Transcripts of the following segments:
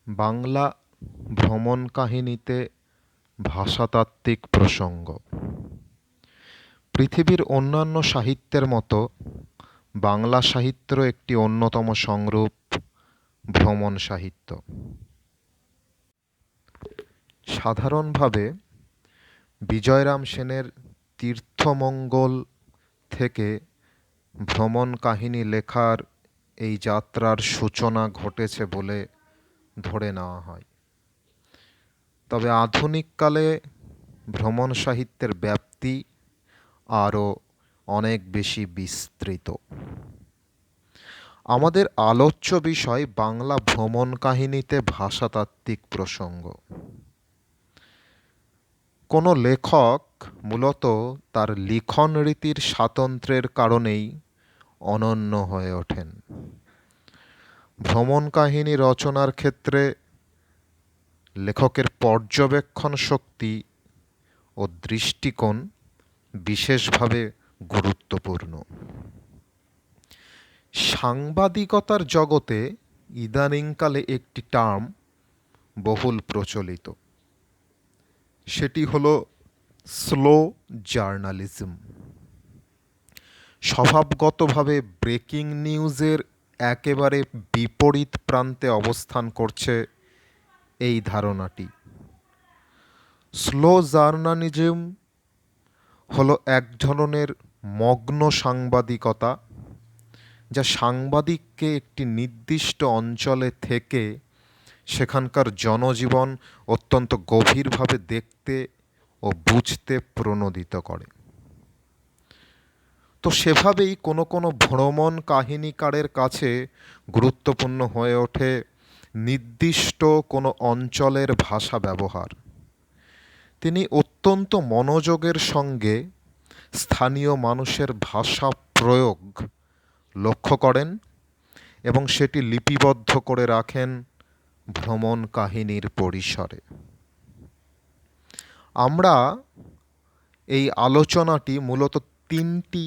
বাংলা ভ্রমণ কাহিনীতে ভাষাতাত্ত্বিক প্রসঙ্গ। পৃথিবীর অন্যান্য সাহিত্যের মতো বাংলা সাহিত্যেরও একটি অন্যতম সংরূপ ভ্রমণ সাহিত্য। সাধারণভাবে বিজয়রাম সেনের তীর্থমঙ্গল থেকে ভ্রমণ কাহিনী লেখার এই যাত্রার সূচনা ঘটেছে বলে ধরে নেওয়া হয়। তবে আধুনিককালে ভ্রমণ সাহিত্যের ব্যাপ্তি আরও অনেক বেশি বিস্তৃত। আমাদের আলোচ্য বিষয় বাংলা ভ্রমণ কাহিনীতে ভাষাতাত্ত্বিক প্রসঙ্গ। কোনো লেখক মূলত তার লিখন রীতির স্বাতন্ত্র্যের কারণেই অনন্য হয়ে ওঠেন। ভ্রমণ কাহিনী রচনার ক্ষেত্রে লেখকের পর্যবেক্ষণ শক্তি ও দৃষ্টিকোণ বিশেষভাবে গুরুত্বপূর্ণ। সাংবাদিকতার জগতে ইদানিংকালে একটি টার্ম বহুল প্রচলিত, সেটি হলো স্লো জার্নালিজম। স্বভাবগতভাবে ব্রেকিং নিউজের একেবারে বিপরীত প্রান্তে অবস্থান করছে এই ধারণাটি। স্লো জার্নালিজম হলো এক ধরনের মগ্ন সাংবাদিকতা, যা সাংবাদিককে একটি নির্দিষ্ট অঞ্চলে থেকে সেখানকার জনজীবন অত্যন্ত গভীরভাবে দেখতে ও বুঝতে প্রণোদিত করে। তো সেভাবেই কোনো কোনো ভ্রমণ কাহিনীকারের কাছে গুরুত্বপূর্ণ হয়ে ওঠে নির্দিষ্ট কোনো অঞ্চলের ভাষা ব্যবহার। তিনি অত্যন্ত মনোযোগের সঙ্গে স্থানীয় মানুষের ভাষা প্রয়োগ লক্ষ্য করেন এবং সেটি লিপিবদ্ধ করে রাখেন ভ্রমণ কাহিনীর পরিসরে। আমরা এই আলোচনাটি মূলত তিনটি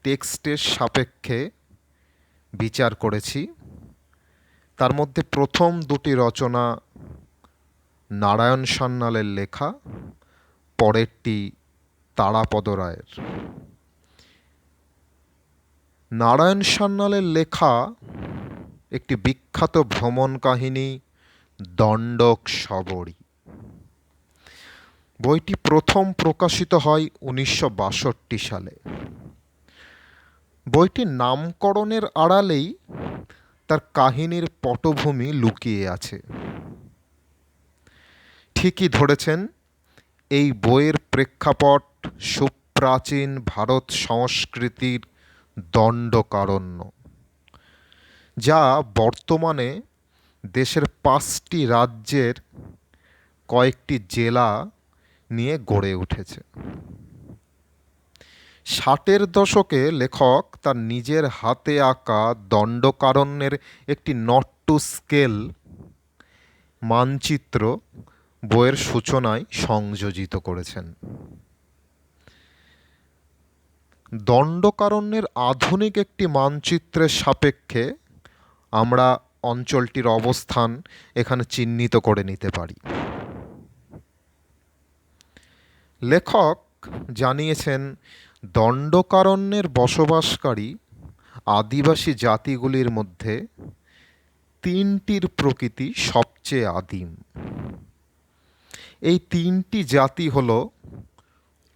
টেক্সটের সাপেক্ষে বিচার করেছি। তার মধ্যে প্রথম দুটি রচনা নারায়ণ সান্যালের লেখা, পরেরটি তারাপদ রায়ের। নারায়ণ সান্যালের লেখা একটি বিখ্যাত ভ্রমণ কাহিনী দণ্ডক শবরী। বইটি প্রথম প্রকাশিত হয় 1962 সালে। বইটির নামকরণের আড়ালেই তার কাহিনীর পটভূমি লুকিয়ে আছে। ঠিকই ধরেছেন, এই বইয়ের প্রেক্ষাপট সুপ্রাচীন ভারত সংস্কৃতির দণ্ডকারণ্য, যা বর্তমানে দেশের 5টি রাজ্যের কয়েকটি জেলা নিয়ে গড়ে উঠেছে। 60-এর দশকে লেখক তার নিজের হাতে আঁকা দণ্ডকারণ্যের একটি নট টু স্কেল মানচিত্র বইয়ের সূচনায় সংযোজিত করেছেন। দণ্ডকারণ্যের আধুনিক একটি মানচিত্রের সাপেক্ষে আমরা অঞ্চলটির অবস্থান এখানে চিহ্নিত করে নিতে পারি। লেখক জানিয়েছেন, দণ্ডকারণ্যের বসবাসকারী আদিবাসী জাতিগুলির মধ্যে 3টির প্রকৃতি সবচেয়ে আদিম। এই 3টি জাতি হল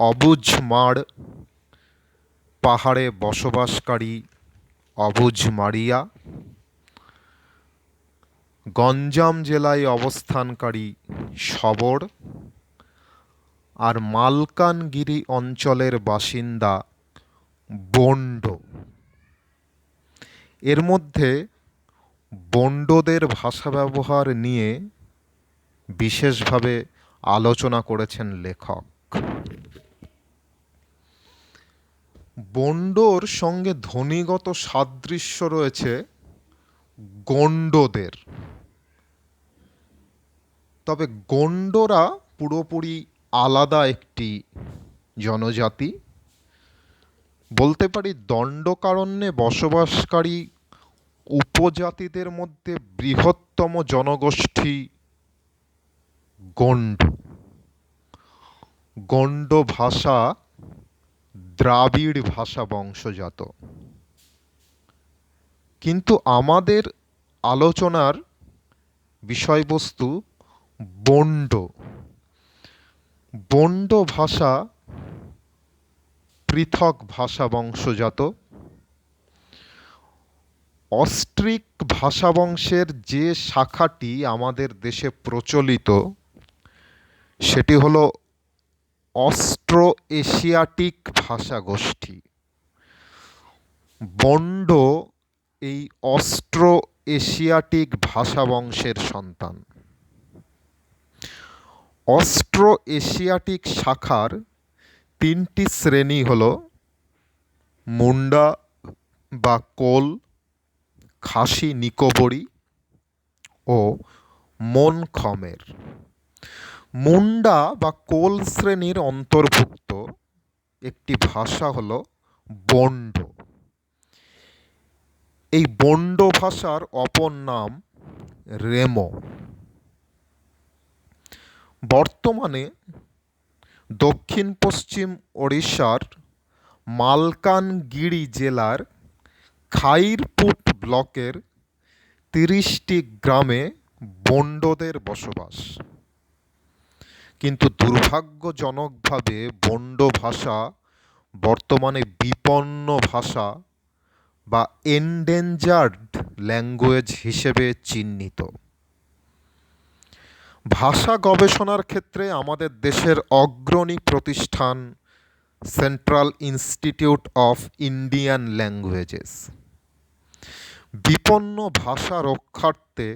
অবুঝ মাড়, পাহাড়ে বসবাসকারী অবুঝ মাড়িয়া, গঞ্জাম জেলায় অবস্থানকারী শবর, আর মালকানগিরি অঞ্চলের বাসিন্দা বন্ড। এর মধ্যে বন্ডদের ভাষা ব্যবহার নিয়ে বিশেষভাবে আলোচনা করেছেন লেখক। বন্ডর সঙ্গে ধ্বনিগত সাদৃশ্য রয়েছে গণ্ডদের, তবে গণ্ডরা পুরোপুরি আলাদা একটি জনজাতি। বলতে পারি দণ্ডকারণ্যে বসবাসকারী উপজাতিদের মধ্যে বৃহত্তম জনগোষ্ঠী গণ্ড। গণ্ড ভাষা দ্রাবিড় ভাষা বংশজাত, কিন্তু আমাদের আলোচনার বিষয়বস্তু বণ্ড। বণ্ড ভাষা পৃথক ভাষা বংশজাত। অস্ট্রিক ভাষাবংশের যে শাখাটি আমাদের দেশে প্রচলিত সেটি হলো অস্ট্রো এশিয়াটিক ভাষা গোষ্ঠী। বণ্ড এই অস্ট্রো এশিয়াটিক ভাষা বংশের সন্তান। অস্ট্রো এশিয়াটিক শাখার তিনটি শ্রেণী হল মুন্ডা বা কোল, খাসি নিকোবরি ও মন খমের। মুন্ডা বা কোল শ্রেণীর অন্তর্ভুক্ত একটি ভাষা হল বণ্ড। এই বণ্ড ভাষার অপর নাম রেমো। বর্তমানে দক্ষিণ পশ্চিম ওড়িশার মালকানগিরি জেলার খাইরপুট ব্লকের 30টি গ্রামে বণ্ডদের বসবাস। কিন্তু দুর্ভাগ্যজনকভাবে বণ্ড ভাষা বর্তমানে বিপন্ন ভাষা বা এন্ডেঞ্জার্ড ল্যাঙ্গুয়েজ হিসেবে চিহ্নিত। ভাষা গবেষণার ক্ষেত্রে আমাদের দেশের অগ্রণী প্রতিষ্ঠান central institute of Indian languages. বিপন্ন ভাষা রক্ষার্থে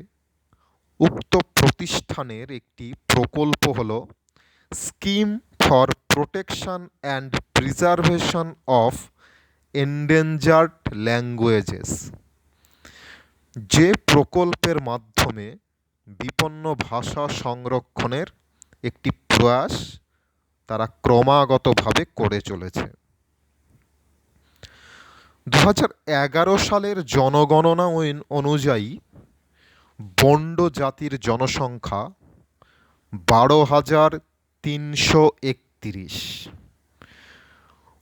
উক্ত প্রতিষ্ঠানের একটি প্রকল্প হল scheme for protection and preservation of endangered languages, যে প্রকল্পের মাধ্যমে বিপন্ন ভাষা সংরক্ষণের একটি প্রয়াস তারা ক্রমাগতভাবে করে চলেছে। 2011 সালের জনগণনা অনুযায়ী বণ্ড জাতির জনসংখ্যা 12,331।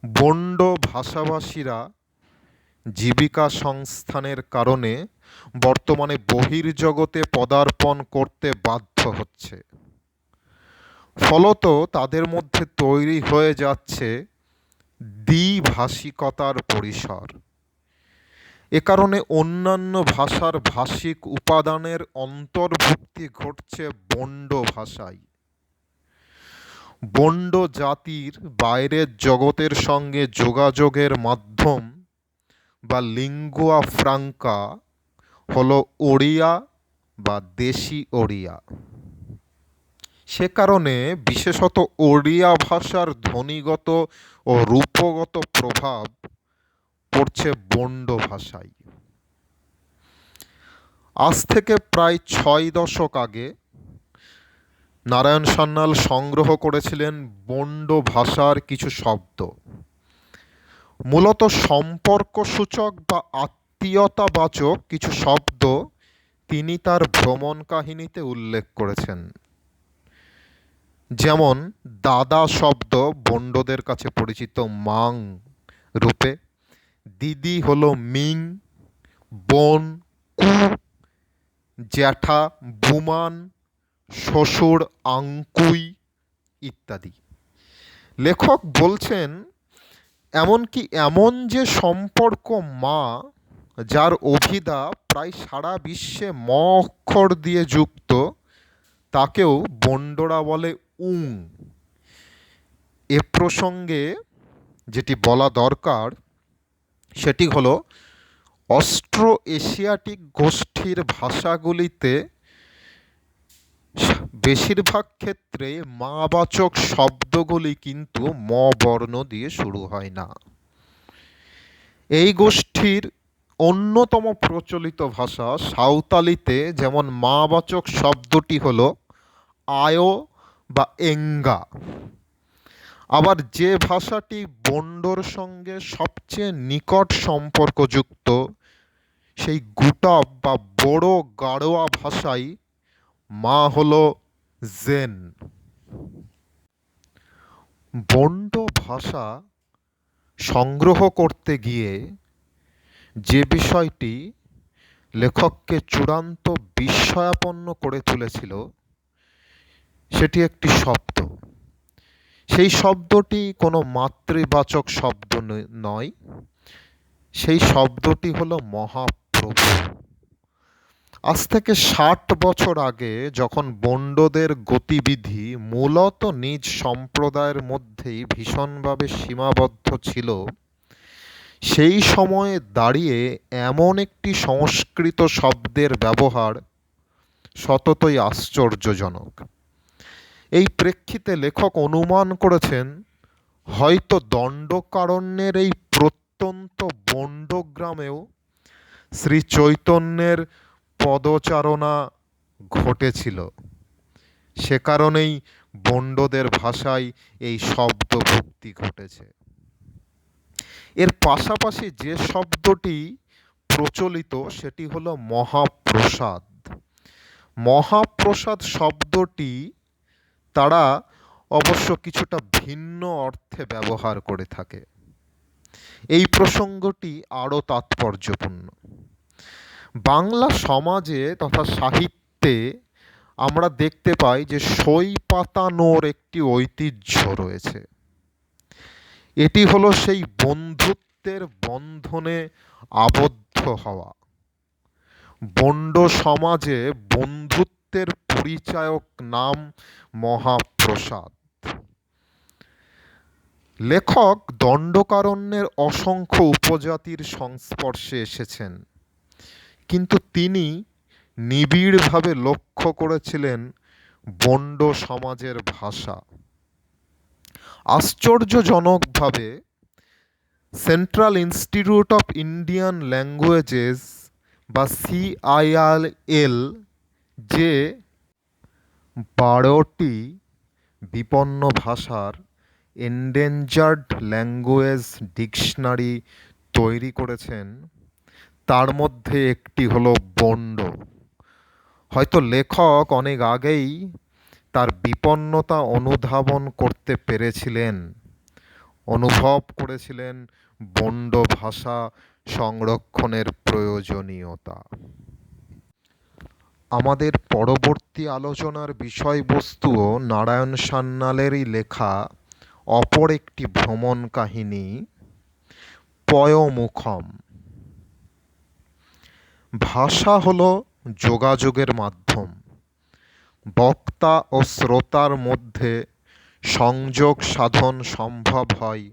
বণ্ড ভাষাভাষীরা জীবিকা সংস্থানের কারণে বর্তমানে বহির্জগতে পদার্পণ করতে বাধ্য হচ্ছে। ফলত তাদের মধ্যে তৈরি হয়ে যাচ্ছে দ্বিভাষিকতার পরিসর। এ কারণে অন্যান্য ভাষার ভাষিক উপাদানের অন্তর্ভুক্তি ঘটছে বণ্ড ভাষায়। বণ্ড জাতির বাইরের জগতের সঙ্গে যোগাযোগের মাধ্যম বা লিঙ্গুয়া ফ্রাঙ্কা হলো ওড়িয়া বা দেশি ওড়িয়া। সে কারণে বিশেষত ওড়িয়া ভাষার ধ্বনিগত ও রূপগত প্রভাব পড়ছে বণ্ড ভাষায়। আজ থেকে প্রায় 6 দশক আগে নারায়ণ সান্যাল সংগ্রহ করেছিলেন বণ্ড ভাষার কিছু শব্দ। মূলত সম্পর্কসূচক বা আত্মীয়তাবাচক কিছু শব্দ তিনি তার ভ্রমণ কাহিনীতে উল্লেখ করেছেন। যেমন দাদা শব্দ বণ্ডদের কাছে পরিচিত মাং রূপে, দিদি হলো মিং, বোন কু, জ্যাঠা বুমান, শ্বশুর আংকুই ইত্যাদি। লেখক বলছেন এমনকি এমন যে সম্পর্ক মা যার অভিধা প্রায় সারা বিশ্বে ম অক্ষর দিয়ে যুক্ত তাকেও বণ্ডরা বলে উং। এ প্রসঙ্গে যেটি বলা দরকার সেটি হলো অস্ট্রো এশিয়াটিক গোষ্ঠীর ভাষাগুলিতে বেশিরভাগ ক্ষেত্রে মাবাচক শব্দগুলি কিন্তু ম বর্ণ দিয়ে শুরু হয় না। এই গোষ্ঠীর অন্যতম প্রচলিত ভাষা সাঁওতালিতে যেমন মাবাচক শব্দটি হলো আয়ো বা এঙ্গা। আবার যে ভাষাটি বণ্ডর সঙ্গে সবচেয়ে নিকট সম্পর্কযুক্ত সেই গুটব বা বড়ো গাড়োয়া ভাষায় মা হলো জেন। বন্ড ভাষা সংগ্রহ করতে গিয়ে যে বিষয়টি লেখককে চূড়ান্ত বিস্ময়াপন্ন করে তুলেছিল সেটি একটি শব্দ। সেই শব্দটি কোনো মাতৃবাচক শব্দ নয়, সেই শব্দটি হলো মহাপ্রভু। আজ থেকে ৬০ বছর আগে যখন বন্ডদের গতিবিধি মূলত নিজ সম্প্রদায়ের মধ্যেই ভীষণভাবে সীমাবদ্ধ ছিল, সেই সময়ে দাঁড়িয়ে এমন একটি সংস্কৃত শব্দের ব্যবহার সততই আশ্চর্যজনক। এই প্রেক্ষিতে লেখক অনুমান করেছেন হয়তো দণ্ডকারণ্যের এই প্রত্যন্ত বন্ড গ্রামেও শ্রী চৈতন্যের পদচারণা ঘটেছিল। সে কারণেই বন্ডদের ভাষায় এই শব্দভুক্তি ঘটেছে। এর পাশাপাশি যে শব্দটি প্রচলিত সেটি হলো মহাপ্রসাদ। মহাপ্রসাদ শব্দটি তারা অবশ্য কিছুটা ভিন্ন অর্থে ব্যবহার করে থাকে। এই প্রসঙ্গটি আরও তাৎপর্যপূর্ণ। বাংলা সমাজে তথা সাহিত্যে আমরা দেখতে পাই যে সই পাতানোর একটি ঐতিহ্য রয়েছে। এটি হলো সেই বন্ধুত্বের বন্ধনে আবদ্ধ হওয়া। বন্ড সমাজে বন্ধুত্বের পরিচায়ক নাম মহাপ্রসাদ। লেখক দণ্ডকারণ্যের অসংখ্য উপজাতির সংস্পর্শে এসেছেন, কিন্তু তিনি নিবিড়ভাবে লক্ষ্য করেছিলেন বন্ড সমাজের ভাষা। আশ্চর্যজনকভাবে central institute of Indian languages বা CIIL যে 12টি বিপন্ন ভাষার এন্ডেঞ্জার্ড ল্যাঙ্গুয়েজ ডিকশনারি তৈরি করেছেন, তার মধ্যে একটি হলো বন্ড। হয়তো লেখক অনেক আগেই তার বিপন্নতা অনুধাবন করতে পেরেছিলেন, অনুভব করেছিলেন বন্ড ভাষা সংরক্ষণের প্রয়োজনীয়তা। আমাদের পরবর্তী আলোচনার বিষয়বস্তুও নারায়ণ সান্যালেরই লেখা অপর একটি ভ্রমণ কাহিনী, পয়োমুখম। ভাষা হলো যোগাযোগের মাধ্যম। বক্তা ও শ্রোতার মধ্যে সংযোগ সাধন সম্ভব হয়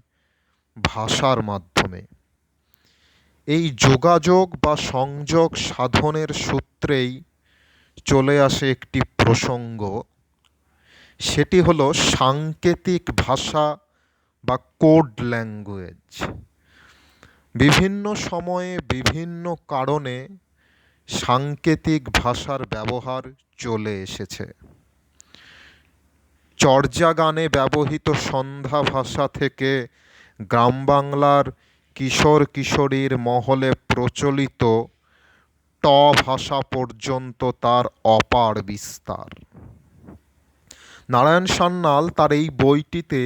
ভাষার মাধ্যমে। এই যোগাযোগ বা সংযোগ সাধনের সূত্রেই চলে আসে একটি প্রসঙ্গ, সেটি হলো সাংকেতিক ভাষা বা কোড ল্যাঙ্গুয়েজ। বিভিন্ন সময়ে বিভিন্ন কারণে সাংকেতিক ভাষার ব্যবহার চলে এসেছে। চর্যা গানে ব্যবহৃত সন্ধ্যা ভাষা থেকে গ্রাম বাংলার কিশোর কিশোরীর মহলে প্রচলিত ট ভাষা পর্যন্ত তার অপার বিস্তার। নারায়ণ সান্যাল তার এই বইটিতে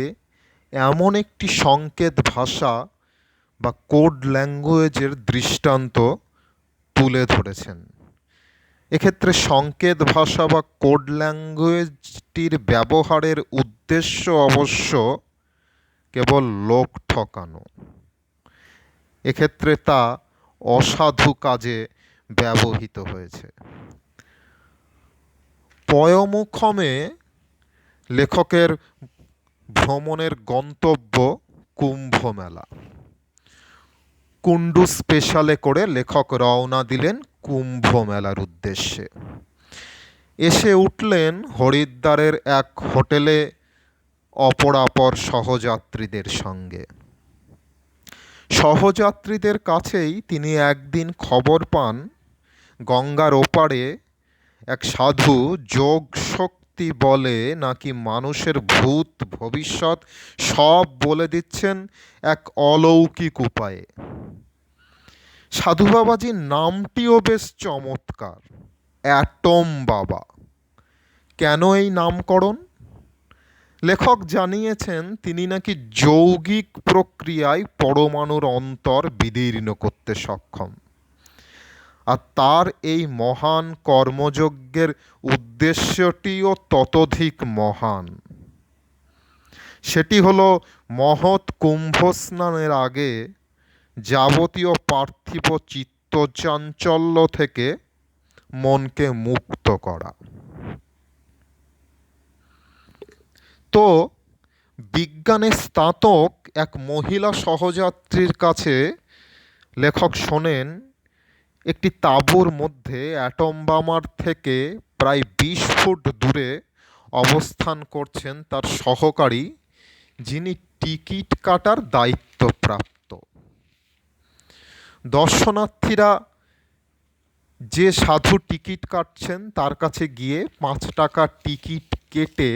এমন একটি সংকেত ভাষা বা কোড ল্যাঙ্গুয়েজের দৃষ্টান্ত তুলে ধরেছেন। এক্ষেত্রে সংকেত ভাষা বা কোড ল্যাঙ্গুয়েজটির ব্যবহারের উদ্দেশ্য অবশ্য কেবল লোক ঠকানো। এক্ষেত্রে তা অসাধু কাজে ব্যবহৃত হয়েছে। পয়োমুখমে লেখকের ভ্রমণের গন্তব্য কুম্ভ মেলা। কুন্ডু স্পেশালে করে লেখক রওনা দিলেন কুম্ভ মেলার উদ্দেশ্যে। এসে উঠলেন হরিদ্বারের এক হোটেলে অপরাপর সহযাত্রীদের সঙ্গে। সহযাত্রীদের কাছেই তিনি একদিন খবর পান গঙ্গার ওপারে এক সাধু যোগ শক্তি বলে নাকি মানুষের ভূত ভবিষ্যৎ সব বলে দিচ্ছেন এক অলৌকিক উপায়ে। সাধু বাবাজির নামটিও বেশ চমৎকার, অ্যাটম বাবা। কেন এই নামকরণ? লেখক জানিয়েছেন তিনি নাকি যৌগিক প্রক্রিয়ায় পরমাণুর অন্তর বিদীর্ণ করতে সক্ষম, আর তার এই মহান কর্মযজ্ঞের উদ্দেশ্যটিও ততোধিক মহান। সেটি হলো মহৎ কুম্ভ স্নানের আগে যাবতীয় পার্থিব চিত্তচাঞ্চল্য থেকে মনকে মুক্ত করা। তো বিজ্ঞানে স্নাতক এক মহিলা সহযাত্রীর কাছে লেখক শোনেন একটি তাঁবুর মধ্যে অ্যাটম বোমার থেকে প্রায় 20 ফুট দূরে অবস্থান করছেন তার সহকারী, যিনি টিকিট কাটার দায়িত্বপ্রাপ্ত। দর্শনার্থীরা যে সাধু টিকিট কাটছেন তার কাছে গিয়ে 5 টাকার টিকিট কেটে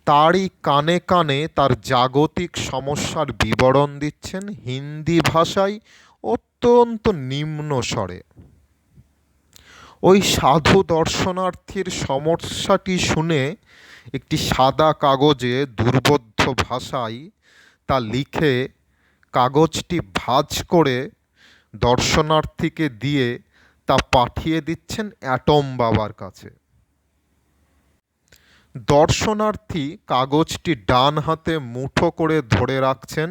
তারই কানে কানে তার জাগতিক সমস্যার বিবরণ দিচ্ছেন হিন্দি ভাষায় অত্যন্ত নিম্ন স্বরে। ওই সাধু দর্শনার্থীর সমস্যাটি শুনে একটি সাদা কাগজে দুর্বোধ্য ভাষায় তা লিখে কাগজটি ভাঁজ করে দর্শনার্থীকে দিয়ে তা পাঠিয়ে দিচ্ছেন অ্যাটম বাবার কাছে। দর্শনার্থী কাগজটি ডান হাতে মুঠো করে ধরে রাখছেন,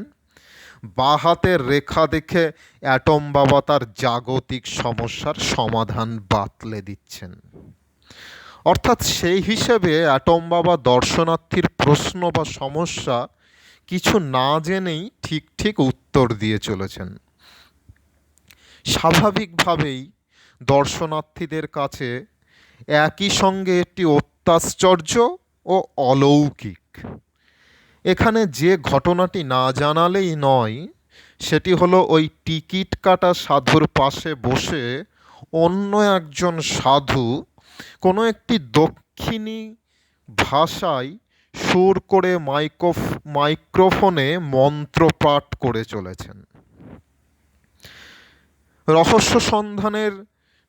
বাঁ হাতের রেখা দেখে অ্যাটম বাবা তার জাগতিক সমস্যার সমাধান বাতলে দিচ্ছেন। অর্থাৎ সেই হিসেবে অ্যাটম বাবা দর্শনার্থীর প্রশ্ন বা সমস্যা কিছু না জেনেই ঠিক ঠিক উত্তর দিয়ে চলেছেন। স্বাভাবিকভাবেই দর্শনার্থীদের কাছে একই সঙ্গে একটি অত্যাশ্চর্য ও অলৌকিক। এখানে যে ঘটনাটি না জানালেই নয় সেটি হলো ওই টিকিট কাটা সাধুর পাশে বসে অন্য একজন সাধু কোনো একটি দক্ষিণী ভাষায় সুর করে মাইক্রোফোনে মন্ত্র পাঠ করে চলেছেন। রহস্য সন্ধানের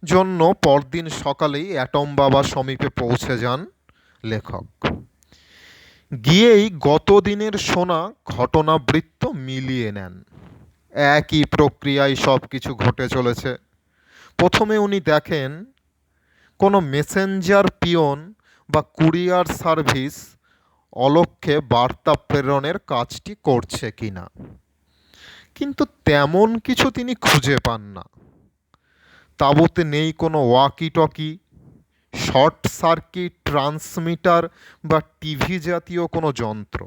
জন্য পরদিন সকালেই অ্যাটম বাবা সমীপে পৌঁছে যান লেখক। গিয়েই গত দিনের শোনা ঘটনাবৃত্ত মিলিয়ে নেন। একই প্রক্রিয়ায় সব কিছু ঘটে চলেছে। প্রথমে উনি দেখেন কোনো মেসেঞ্জার পিয়ন বা কুরিয়ার সার্ভিস অলক্ষ্যে বার্তা প্রেরণের কাজটি করছে কিনা, কিন্তু তেমন কিছু তিনি খুঁজে পান না। তাঁবুতে নেই কোনো walkie talkie, short circuit transmitter বা টিভি জাতীয় কোনো যন্ত্র।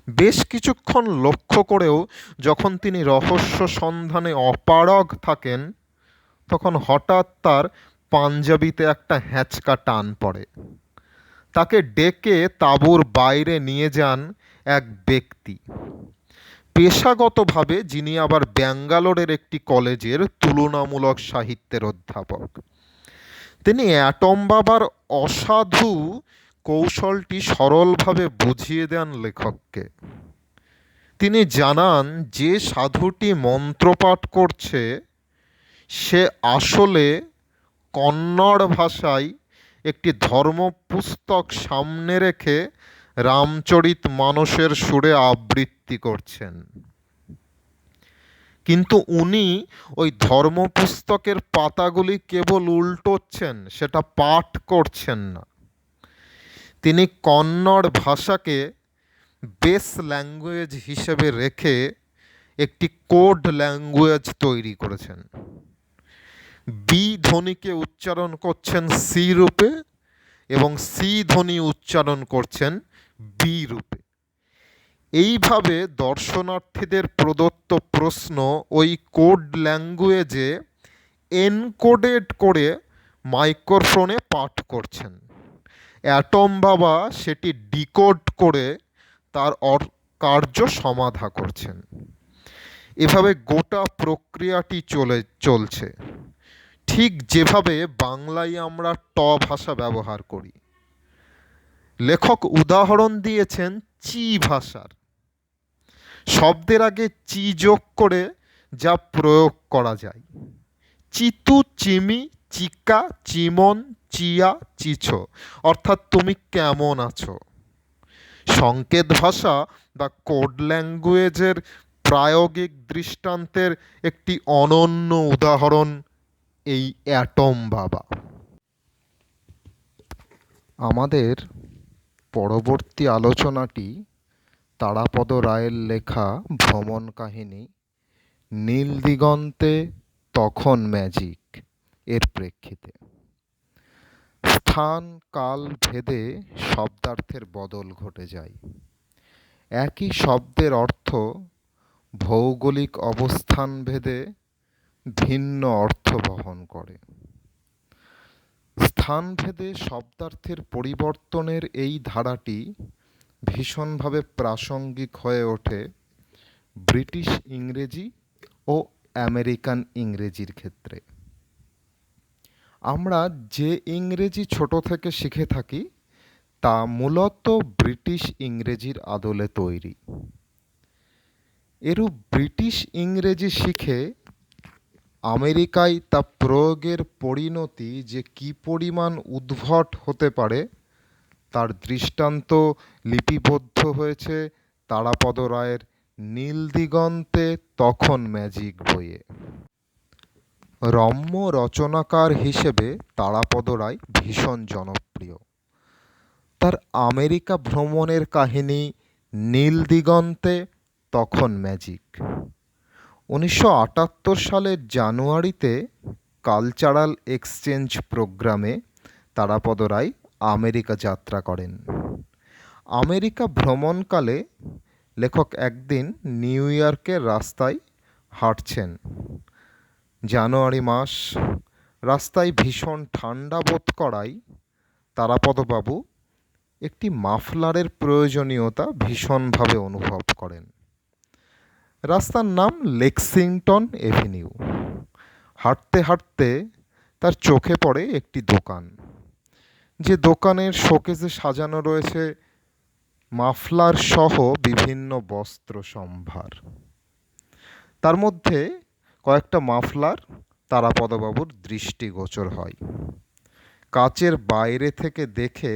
বেশ কিছুক্ষণ লক্ষ্য করেও যখন তিনি রহস্য সন্ধানে অপারগ থাকেন, তখন হঠাৎ তার পাঞ্জাবিতে একটা হ্যাঁচকা টান পড়ে। তাকে ডেকে তাঁবুর বাইরে নিয়ে যান এক ব্যক্তি, পেশাগতভাবে যিনি আবার ব্যাঙ্গালোরের একটি কলেজের তুলনামূলক সাহিত্যের অধ্যাপক। তিনি অ্যাটম বাবার অসাধু কৌশলটি সরলভাবে বুঝিয়ে দেন লেখককে। তিনি জানান যে সাধুটি মন্ত্রপাঠ করছে সে আসলে কন্নড় ভাষায় একটি ধর্মপুস্তক সামনে রেখে রামচরিত মানসের সুরে আবৃত্তি করছেন, কিন্তু উনি ওই ধর্মপুস্তকের পাতাগুলি কেবল উল্টোচ্ছেন, সেটা পাঠ করছেন না। তিনি কন্নড় ভাষাকে বেস ল্যাঙ্গুয়েজ হিসেবে রেখে একটি কোড ল্যাঙ্গুয়েজ তৈরি করেছেন। বি ধ্বনিকে উচ্চারণ করছেন সি রূপে এবং সি ধ্বনি উচ্চারণ করছেন বি রূপে। এইভাবে দর্শনার্থীদের প্রদত্ত প্রশ্ন ওই কোড ল্যাঙ্গুয়েজে এনকোডেড করে মাইক্রোফোনে পাঠ করছেন। অ্যাটম বাবা সেটি ডিকোড করে তার কার্য সমাধা করছেন। এভাবে গোটা প্রক্রিয়াটি চলছে, ঠিক যেভাবে বাংলায় আমরা ট ভাষা ব্যবহার করি। লেখক উদাহরণ দিয়েছেন চি ভাষার। শব্দের আগে চি যোগ করে যা প্রয়োগ করা যায়। চিতু, চিমি, চিকা, চিমন, চিয়া চিছো, অর্থাৎ তুমি কেমন আছো। সংকেত ভাষা বা কোড ল্যাঙ্গুয়েজের প্রায়োগিক দৃষ্টান্তের একটি অনন্য উদাহরণ এই অ্যাটম বাবা। আমাদের পরবর্তী আলোচনাটি তারাপদ রায়ের লেখা ভ্রমণ কাহিনী নীল দিগন্তে তখন ম্যাজিক এর প্রেক্ষিতে। স্থান কাল ভেদে শব্দার্থের বদল ঘটে যায়। একই শব্দের অর্থ ভৌগোলিক অবস্থান ভেদে ভিন্ন অর্থ বহন করে। স্থানভেদে শব্দার্থের পরিবর্তনের এই ধারাটি ভীষণভাবে প্রাসঙ্গিক হয়ে ওঠে ব্রিটিশ ইংরেজি ও আমেরিকান ইংরেজির ক্ষেত্রে। আমরা যে ইংরেজি ছোট থেকে শিখে থাকি তা মূলত ব্রিটিশ ইংরেজির আদলে তৈরি। এরূপ ব্রিটিশ ইংরেজি শিখে আমেরিকায় তা প্রয়োগের পরিণতি যে কী পরিমাণ উদ্ভট হতে পারে তার দৃষ্টান্ত লিপিবদ্ধ হয়েছে তারাপদ রায়ের নীল দিগন্তে তখন ম্যাজিক বইয়ে। রম্য রচনাকার হিসেবে তারাপদ রায় ভীষণ জনপ্রিয়। তার আমেরিকা ভ্রমণের কাহিনী নীল দিগন্তে তখন ম্যাজিক 1978 সালের জানুয়ারিতে কালচারাল এক্সচেঞ্জ প্রোগ্রামে তারাপদ রায় আমেরিকা যাত্রা করেন। আমেরিকা ভ্রমণকালে লেখক একদিন নিউ ইয়র্কের রাস্তায় হাঁটছেন। জানুয়ারি মাস, রাস্তায় ভীষণ ঠান্ডা বোধ করায় তারাপদবাবু একটি মাফলারের প্রয়োজনীয়তা ভীষণভাবে অনুভব করেন। রাস্তার নাম লেক্সিংটন এভিনিউ। হাঁটতে হাঁটতে তার চোখে পড়ে একটি দোকান, যে দোকানের শোকেসে সাজানো রয়েছে মাফলার সহ বিভিন্ন বস্ত্র সম্ভার। তার মধ্যে কয়েকটা মাফলার তারাপদবাবুর দৃষ্টিগোচর হয়। কাচের বাইরে থেকে দেখে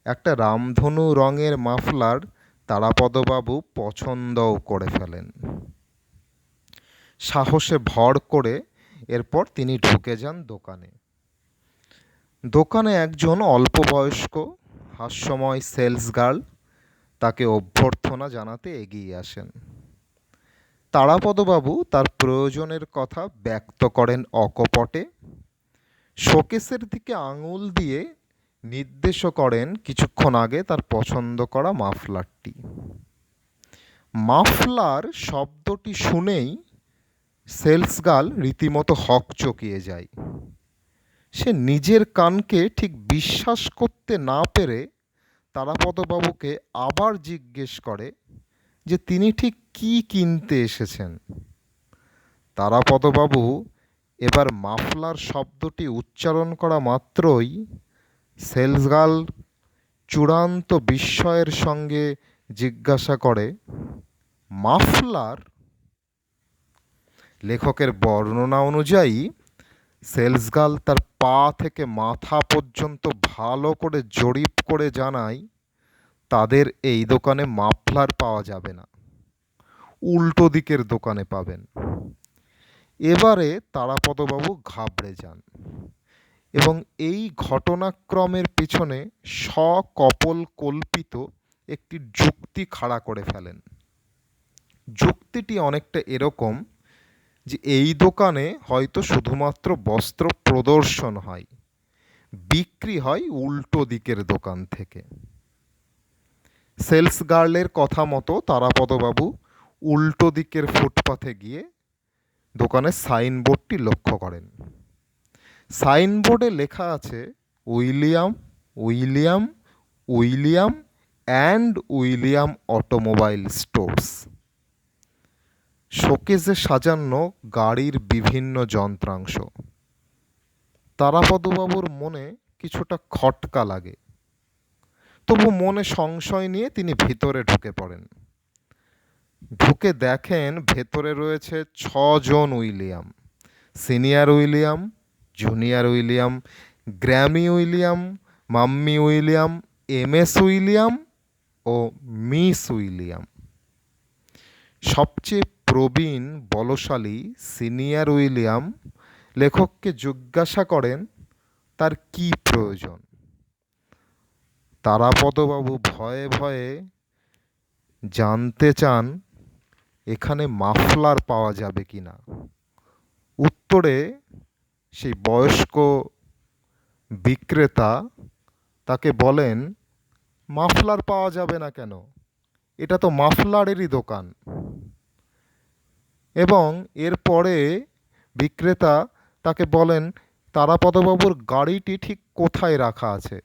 একটা রামধনু রঙের মাফলার তারাপদবাবু পছন্দও করে ফেলেন। সাহসে ভর করে এরপর তিনি ঢুকে যান দোকানে। দোকানে একজন অল্পবয়স্ক হাস্যময় সেলস গার্ল তাকে অভ্যর্থনা জানাতে এগিয়ে আসেন। তারাপদবাবু তার প্রয়োজনের কথা ব্যক্ত করেন অকপটে। শোকেসের দিকে আঙুল দিয়ে নির্দেশও করেন কিছুক্ষণ আগে তার পছন্দ করা মাফলারটি। মাফলার শব্দটি শুনেই সেলস গার্ল রীতিমতো হকচকিয়ে যায়। সে নিজের কানকে ঠিক বিশ্বাস করতে না পেরে তারাপদবাবুকে আবার জিজ্ঞেস করে যে তিনি ঠিক কী কিনতে এসেছেন। তারাপদবাবু এবার মাফলার শব্দটি উচ্চারণ করা মাত্রই সেলস গার্ল চূড়ান্ত বিস্ময়ের সঙ্গে জিজ্ঞাসা করে, মাফলার? লেখকের বর্ণনা অনুযায়ী সেলস গার্ল তার পা থেকে মাথা পর্যন্ত ভালো করে জরিপ করে জানায় তাদের এই দোকানে মাফলার পাওয়া যাবে না, উল্টো দিকের দোকানে পাবেন। এবারে তারাপদবাবু ঘাবড়ে যান এবং এই ঘটনাক্রমের পিছনে সকপল কল্পিত একটি যুক্তি খাড়া করে ফেলেন। যুক্তিটি অনেকটা এরকম যে এই দোকানে হয়তো শুধুমাত্র বস্ত্র প্রদর্শন হয়, বিক্রি হয় উল্টো দিকের দোকান থেকে। সেলস গার্লের কথা মতো তারাপদবাবু উল্টো দিকের ফুটপাথে গিয়ে দোকানের সাইনবোর্ডটি লক্ষ্য করেন। সাইনবোর্ডে লেখা আছে William William William and William automobile stores. শোকেসে সাজানো গাড়ির বিভিন্ন যন্ত্রাংশ। তারাপদবাবুর মনে কিছুটা খটকা লাগে, তবু মনে সংশয় নিয়ে তিনি ভিতরে ঢুকে পড়েন। ঢুকে দেখেন ভেতরে রয়েছে 6 জন William, senior William, junior William, grammy William, mummy William, MS William ও মিস উইলিয়াম। সবচেয়ে প্রবীণ বলশালী সিনিয়র উইলিয়াম লেখককে জিজ্ঞাসা করেন তার কি প্রয়োজন। তারাপদবাবু ভয়ে ভয়ে জানতে চান এখানে মাফলার পাওয়া যাবে কিনা। উত্তরে সেই বয়স্ক বিক্রেতা তাকে বলেন, মাফলার পাওয়া যাবে না কেন, এটা তো মাফলারেরই দোকান। এবং এরপরে বিক্রেতা তাকে বলেন তারাপদবাবুর গাড়িটি ঠিক কোথায় রাখা আছে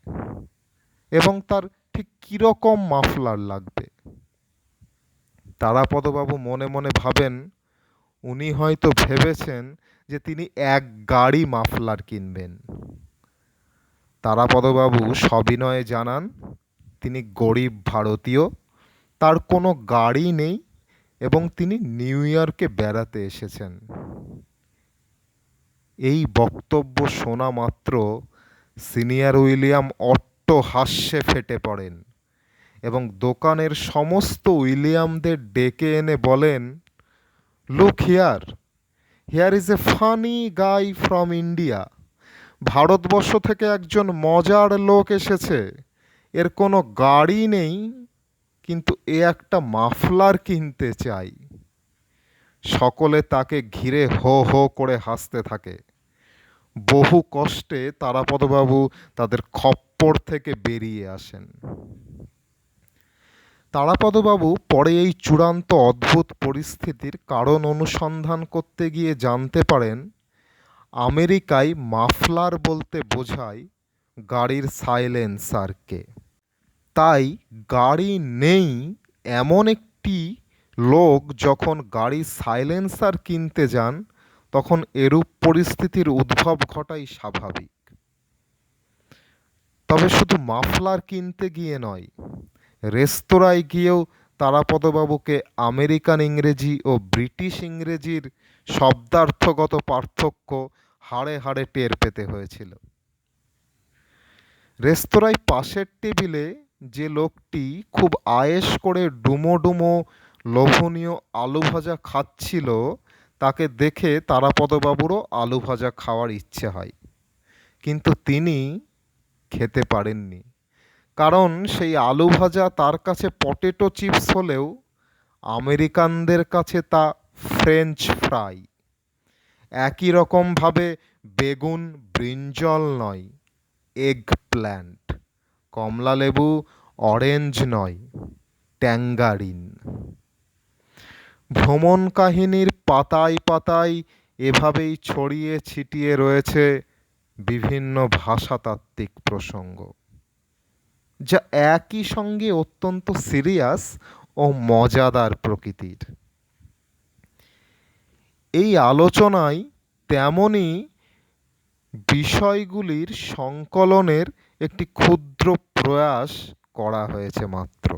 এবং তার ঠিক কীরকম মাফলার লাগবে। তারাপদবাবু মনে মনে ভাবেন উনি হয়তো ভেবেছেন যে তিনি এক গাড়ি মাফলার কিনবেন। তারাপদবাবু সবিনয়ে জানান তিনি গরিব ভারতীয়, তার কোনো গাড়ি নেই এবং তিনি নিউ ইয়র্কে বেড়াতে এসেছেন। এই বক্তব্য শোনা মাত্র সিনিয়র উইলিয়াম অট্টহাস্যে ফেটে পড়েন এবং দোকানের সমস্ত উইলিয়ামদের ডেকে এনে বলেন, look here is a funny guy from India. Bharatvarsha থেকে একজন মজার লোক এসেছে, এর কোনো গাড়ি নেই কিন্তু এ একটা মাফলার কিনতে চাই। সকলে তাকে ঘিরে হো হো করে হাসতে থাকে। বহু কষ্টে তারাপদবাবু তাদের খপ্পর থেকে বেরিয়ে আসেন। তারাপদবাবু পরে এই চূড়ান্ত অদ্ভুত পরিস্থিতির কারণ অনুসন্ধান করতে গিয়ে জানতে পারেন আমেরিকায় মাফলার বলতে বোঝায় গাড়ির সাইলেন্সারকে। তাই গাড়ি নেই এমন একটি লোক যখন গাড়ির সাইলেন্সার কিনতে যান তখন এরূপ পরিস্থিতির উদ্ভব ঘটাই স্বাভাবিক। তবে শুধু মাফলার কিনতে গিয়ে নয়, রেস্তোরাঁয় গিয়েও তারাপদবাবুকে আমেরিকান ইংরেজি ও ব্রিটিশ ইংরেজির শব্দার্থগত পার্থক্য হাড়ে হাড়ে টের পেতে হয়েছিল। রেস্তোরাঁয় পাশের টেবিলে যে লোকটি খুব আয়েশ করে ডুমো ডুমো লোভনীয় আলু ভাজা খাচ্ছিল তাকে দেখে তারাপদবাবুরও আলু ভাজা খাওয়ার ইচ্ছে হয়, কিন্তু তিনি খেতে পারেননি, কারণ সেই আলু ভাজা তার কাছে পটেটো চিপস হলেও আমেরিকানদের কাছে তা ফ্রেঞ্চ ফ্রাই। একই রকমভাবে বেগুন ব্রিঞ্জল নয়, এগ প্ল্যান্ট, কমলালেবু অরেঞ্জ নয়, ট্যাঙ্গারিন। ভ্রমণ কাহিনীর পাতায় পাতায় এভাবেই ছড়িয়ে ছিটিয়ে রয়েছে বিভিন্ন ভাষাতাত্ত্বিক প্রসঙ্গ, যা একই সঙ্গে অত্যন্ত সিরিয়াস ও মজাদার প্রকৃতির। এই আলোচনায় তেমনই বিষয়গুলির সংকলনের একটি ক্ষুদ্র প্রয়াস করা হয়েছে মাত্র।